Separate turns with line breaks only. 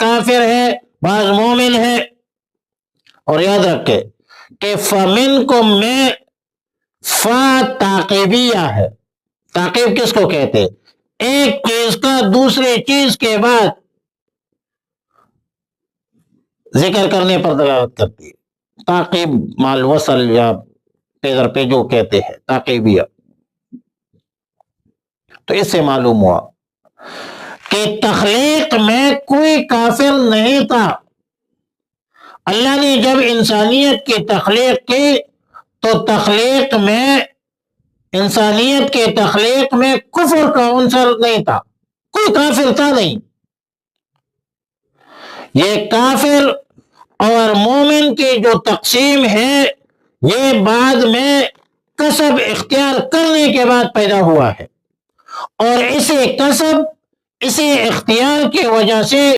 काफिर है, बाज मोमिन है। और याद रखे कि फमिनकुम में फा ताकीबिया है। ताकीब किसको कहते हैं? एक चीज का दूसरी चीज के बाद जिक्र करने पर दलालत करती है। ताकीब माल वसल या पेदर पे जो कहते हैं ताकीबिया। तो इससे मालूम हुआ कि तखलीक में कोई काफिर नहीं था। अल्लाह ने जब इंसानियत की तखलीक की तो तखलीक में, इंसानियत के तखलीक में कुफर का अंसर नहीं था, कोई काफिर था नहीं। ये काफिर और मोमिन की जो तकसीम है ये बाद में कसब इख्तियार करने के बाद पैदा हुआ है, और इसे कसब, इसे इख्तियार की वजह से